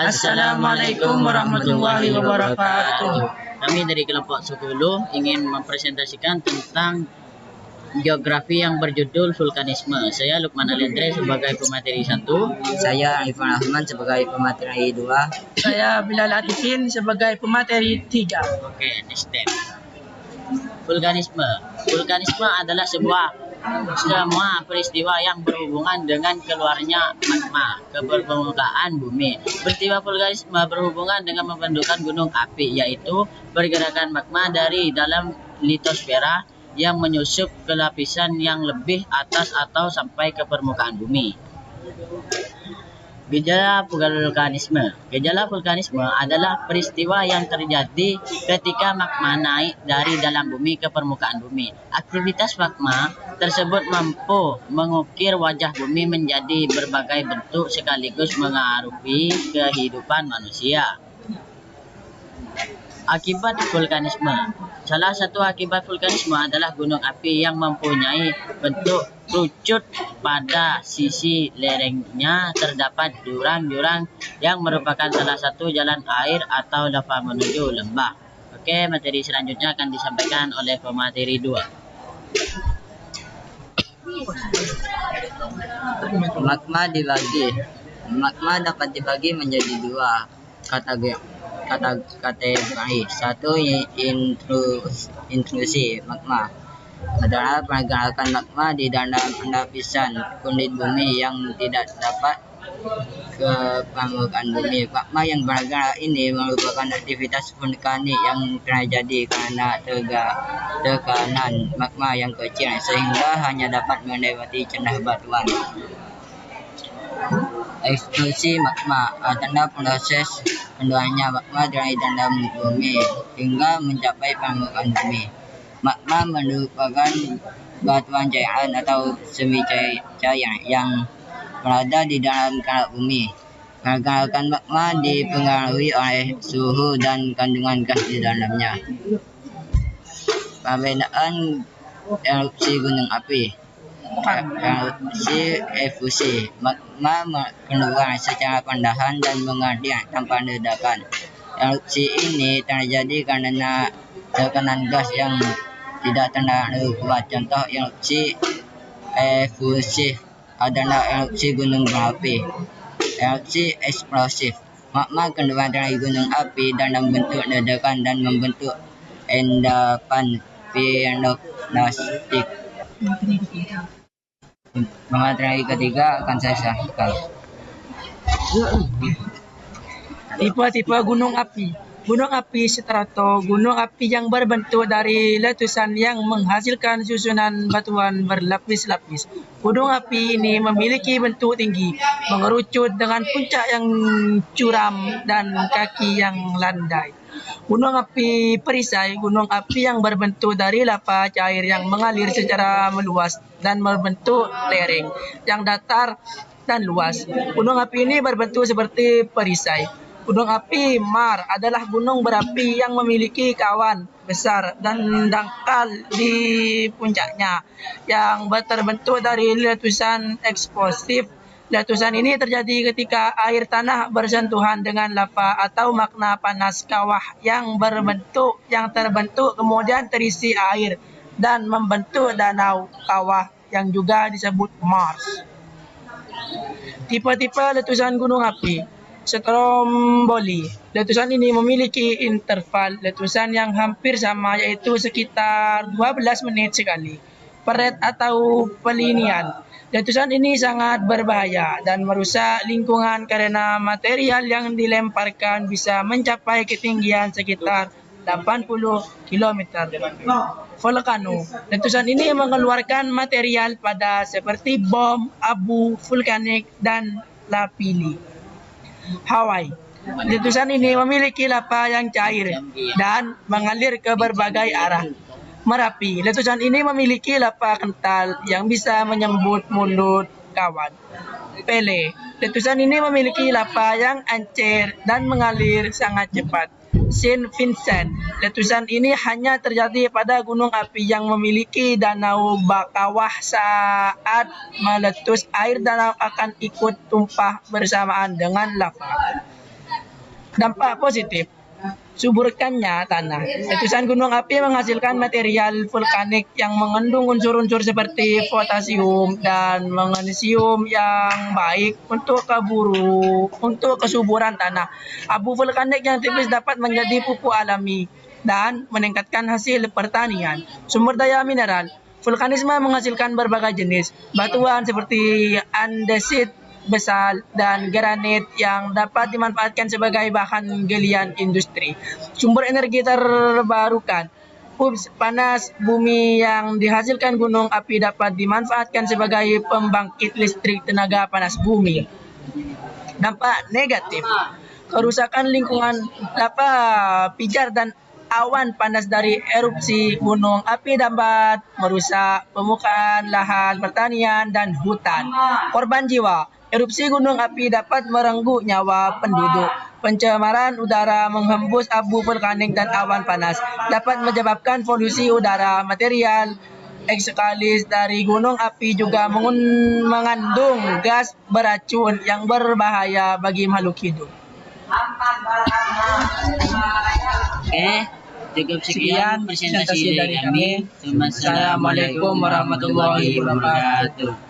Assalamualaikum warahmatullahi wabarakatuh. Kami dari kelompok 10 ingin mempresentasikan tentang geografi yang berjudul vulkanisme. Saya Lukman Aliandre sebagai pemateri 1. Saya Irfan Rahman sebagai pemateri 2. Saya Bilal Atifin sebagai pemateri 3. Oke, next step. Vulkanisme. Vulkanisme adalah semua peristiwa yang berhubungan dengan keluarnya magma ke permukaan bumi. Peristiwa vulkanisme berhubungan dengan pembentukan gunung api, yaitu pergerakan magma dari dalam litosfera yang menyusup ke lapisan yang lebih atas atau sampai ke permukaan bumi. Gejala vulkanisme. Gejala vulkanisme adalah peristiwa yang terjadi ketika magma naik dari dalam bumi ke permukaan bumi. Aktivitas magma tersebut mampu mengukir wajah bumi menjadi berbagai bentuk sekaligus mengaruhi kehidupan manusia. Akibat vulkanisme. Salah satu akibat vulkanisme adalah gunung api yang mempunyai bentuk kerucut. Pada sisi lerengnya terdapat jurang-jurang yang merupakan salah satu jalan air atau lava menuju lembah. Oke, materi selanjutnya akan disampaikan oleh pemateri 2. Magma dibagi. Magma dapat dibagi menjadi 2 kategori. Satu, intrusi magma adalah pergerakan magma di dalam lapisan kulit bumi yang tidak dapat ke permukaan bumi. Magma yang bergerak ini merupakan aktivitas vulkanik yang terjadi karena tekanan magma yang kecil sehingga hanya dapat melewati celah batuan. Eksplosi magma adalah proses keluarnya magma dari dalam bumi hingga mencapai permukaan bumi. Magma merupakan batuan cairan atau semi cair yang berada di dalam kerak bumi. Pergerakan magma dipengaruhi oleh suhu dan kandungan gas di dalamnya. Perbedaan erupsi gunung api. Erupsi efusi. Magma keluar secara perlahan dan mengalir tanpa ledakan. Erupsi ini terjadi karena tekanan gas yang tidak terlalu kuat. Contoh erupsi efusif adalah erupsi gunung berapi. Erupsi eksplosif. Magma keluar dari gunung api dalam bentuk ledakan dan membentuk endapan piroklastik. Pemateri ketiga akan saya sampaikan. Tipe-tipe gunung api. Gunung api strato, gunung api yang berbentuk dari letusan yang menghasilkan susunan batuan berlapis-lapis. Gunung api ini memiliki bentuk tinggi, mengerucut dengan puncak yang curam dan kaki yang landai. Gunung api perisai, gunung api yang berbentuk dari lava cair yang mengalir secara meluas dan membentuk lereng yang datar dan luas. Gunung api ini berbentuk seperti perisai. Gunung api Mar adalah gunung berapi yang memiliki kawan besar dan dangkal di puncaknya yang terbentuk dari letusan eksplosif. Letusan ini terjadi ketika air tanah bersentuhan dengan lava atau magma panas kawah yang terbentuk kemudian terisi air dan membentuk danau kawah yang juga disebut Mars. Tipe-tipe letusan gunung api. Stromboli. Letusan ini memiliki interval letusan yang hampir sama, yaitu sekitar 12 menit sekali. Peret atau pelinian. Letusan ini sangat berbahaya dan merusak lingkungan karena material yang dilemparkan bisa mencapai ketinggian sekitar 80 km. Volcano. Letusan ini mengeluarkan material padat seperti bom, abu vulkanik, dan lapilli. Hawaii. Letusan ini memiliki lava yang cair dan mengalir ke berbagai arah. Merapi. Letusan ini memiliki lava kental yang bisa menyembut mulut kawan. Pele. Letusan ini memiliki lava yang encer dan mengalir sangat cepat. Saint Vincent. Letusan ini hanya terjadi pada gunung api yang memiliki danau kawah. Saat meletus, air danau akan ikut tumpah bersamaan dengan lava. Dampak positif, suburkannya tanah. Letusan gunung api menghasilkan material vulkanik yang mengandung unsur-unsur seperti potasium dan magnesium yang baik untuk kesuburan tanah. Abu vulkanik yang tipis dapat menjadi pupuk alami dan meningkatkan hasil pertanian. Sumber daya mineral, vulkanisme menghasilkan berbagai jenis batuan seperti andesit, basalt, dan granit yang dapat dimanfaatkan sebagai bahan galian industri. Sumber energi terbarukan, panas bumi yang dihasilkan gunung api dapat dimanfaatkan sebagai pembangkit listrik tenaga panas bumi. Dampak negatif, kerusakan lingkungan, pijar dan awan panas dari erupsi gunung api dapat merusak permukaan lahan pertanian dan hutan. Korban jiwa, erupsi gunung api dapat merenggut nyawa penduduk. Pencemaran udara menghembus abu vulkanik dan awan panas dapat menyebabkan polusi udara. Material ekskalis dari gunung api juga mengandung gas beracun yang berbahaya bagi makhluk hidup. Oke, cukup sekian presentasi dari kami. Assalamualaikum warahmatullahi wabarakatuh.